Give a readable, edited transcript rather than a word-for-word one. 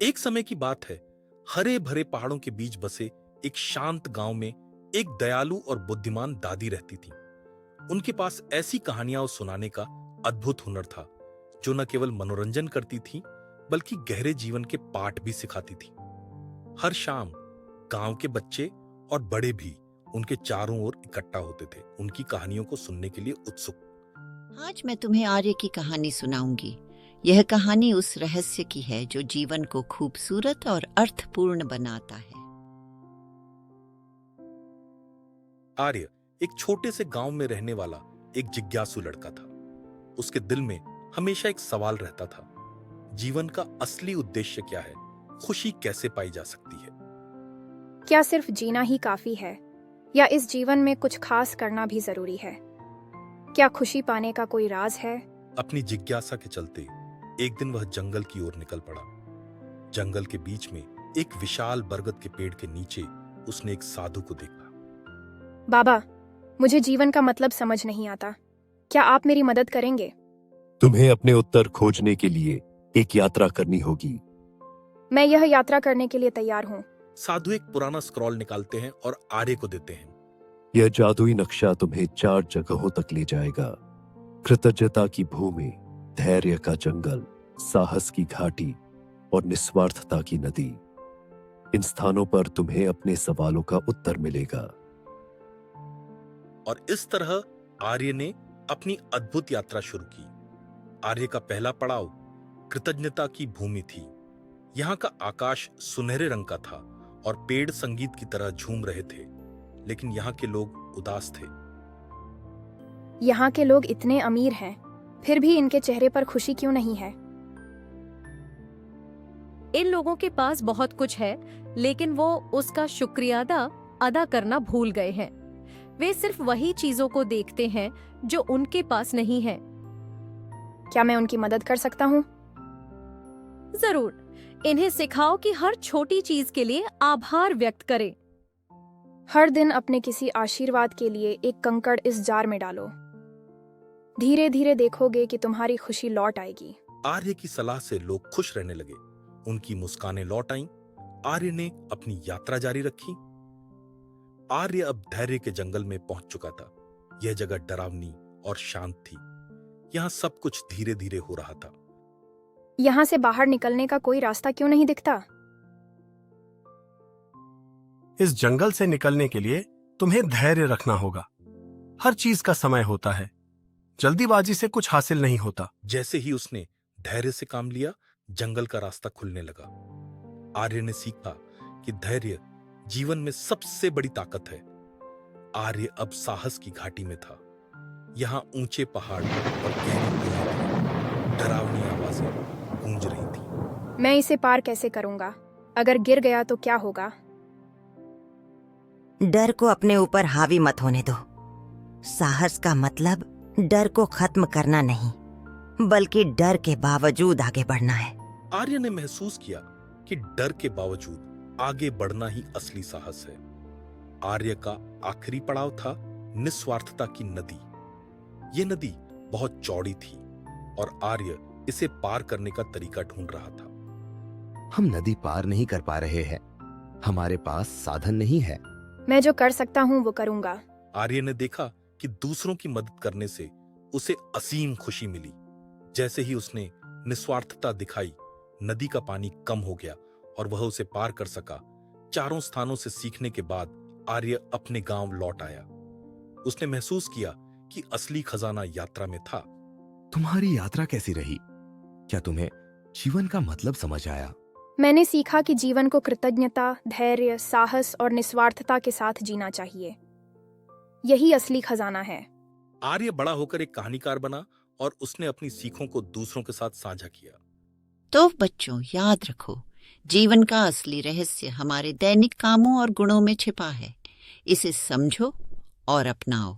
एक समय की बात है, हरे भरे पहाड़ों के बीच बसे एक शांत गांव में एक दयालु और बुद्धिमान दादी रहती थी। उनके पास ऐसी कहानियां सुनाने का अद्भुत हुनर था जो न केवल मनोरंजन करती थी बल्कि गहरे जीवन के पाठ भी सिखाती थी। हर शाम गांव के बच्चे और बड़े भी उनके चारों ओर इकट्ठा होते थे, उनकी कहानियों को सुनने के लिए उत्सुक। आज मैं तुम्हें आर्य की कहानी सुनाऊंगी। यह कहानी उस रहस्य की है जो जीवन को खूबसूरत और अर्थपूर्ण बनाता है। आर्य एक छोटे से गांव में रहने वाला एक जिज्ञासु लड़का था। उसके दिल में हमेशा एक सवाल रहता था, जीवन का असली उद्देश्य क्या है? खुशी कैसे पाई जा सकती है? क्या सिर्फ जीना ही काफी है या इस जीवन में कुछ खास करना भी जरूरी है? क्या खुशी पाने का कोई राज है? अपनी जिज्ञासा के चलते एक दिन वह जंगल की ओर निकल पड़ा। जंगल के बीच में एक विशाल बरगद के पेड़ के नीचे उसने एक साधु को देखा। बाबा, मुझे जीवन का मतलब समझ नहीं आता। क्या आप मेरी मदद करेंगे? तुम्हें अपने उत्तर खोजने के लिए एक यात्रा करनी होगी। मैं यह यात्रा करने के लिए तैयार हूँ। साधु एक पुराना स्क्रॉल निकालते हैं और आर्य को देते हैं। यह जादुई नक्शा तुम्हें 4 जगहों तक ले जाएगा। कृतज्ञता की भूमि, धैर्य का जंगल, साहस की घाटी और निस्वार्थता की नदी। इन स्थानों पर तुम्हें अपने सवालों का उत्तर मिलेगा। और इस तरह आर्य ने अपनी अद्भुत यात्रा शुरू की। आर्य का पहला पड़ाव कृतज्ञता की भूमि थी। यहाँ का आकाश सुनहरे रंग का था और पेड़ संगीत की तरह झूम रहे थे, लेकिन यहाँ के लोग उदास थे। यहाँ के लोग इतने अमीर हैं, फिर भी इनके चेहरे पर खुशी क्यों नहीं है? इन लोगों के पास बहुत कुछ है, लेकिन वो उसका शुक्रिया अदा करना भूल गए हैं। वे सिर्फ वही चीजों को देखते हैं जो उनके पास नहीं है। क्या मैं उनकी मदद कर सकता हूँ? जरूर, इन्हें सिखाओ कि हर छोटी चीज के लिए आभार व्यक्त करें। हर दिन अपने किसी आशीर्वाद के लिए एक कंकड़ इस जार में डालो। धीरे धीरे देखोगे कि तुम्हारी खुशी लौट आएगी। आर्य की सलाह से लोग खुश रहने लगे। उनकी मुस्कानें लौट आईं। आर्य ने अपनी यात्रा जारी रखी। आर्य अब धैर्य के जंगल में पहुंच चुका था। यह जगह डरावनी और शांत थी। यहाँ सब कुछ धीरे धीरे हो रहा था। यहाँ से बाहर निकलने का कोई रास्ता क्यों नहीं दिखता? इस जंगल से निकलने के लिए तुम्हें धैर्य रखना होगा। हर चीज का समय होता है। जल्दीबाजी से कुछ हासिल नहीं होता। जैसे ही उसने धैर्य से काम लिया, जंगल का रास्ता खुलने लगा। आर्य ने सीखा कि धैर्य जीवन में सबसे बड़ी ताकत है। आर्य अब साहस की घाटी में था। यहाँ ऊंचे पहाड़ और गहरी नदियां, डरावनी आवाजें गूंज रही थी। मैं इसे पार कैसे करूंगा? अगर गिर गया तो क्या होगा? डर को अपने ऊपर हावी मत होने दो। साहस का मतलब डर को खत्म करना नहीं, बल्कि डर के बावजूद आगे बढ़ना है। आर्य ने महसूस किया कि डर के बावजूद आगे बढ़ना ही असली साहस है। आर्य का आखिरी पड़ाव था निस्वार्थता की नदी। यह नदी बहुत चौड़ी थी और आर्य इसे पार करने का तरीका ढूंढ रहा था। हम नदी पार नहीं कर पा रहे हैं। हमारे पास साधन नहीं है। मैं जो कर सकता हूँ वो करूंगा। आर्य ने देखा कि दूसरों की मदद करने से उसे असीम खुशी मिली। जैसे ही उसने निस्वार्थता दिखाई, नदी का पानी कम हो गया और वह उसे पार कर सका। चारों स्थानों से सीखने के बाद आर्य अपने गांव लौट आया। उसने महसूस किया कि असली खजाना यात्रा में था। तुम्हारी यात्रा कैसी रही? क्या तुम्हें जीवन का मतलब समझ आया? मैंने सीखा कि जीवन को कृतज्ञता, धैर्य, साहस और निस्वार्थता के साथ जीना चाहिए। यही असली खजाना है। आर्य बड़ा होकर एक कहानीकार बना और उसने अपनी सीखों को दूसरों के साथ साझा किया। तो बच्चों, याद रखो, जीवन का असली रहस्य हमारे दैनिक कामों और गुणों में छिपा है। इसे समझो और अपनाओ।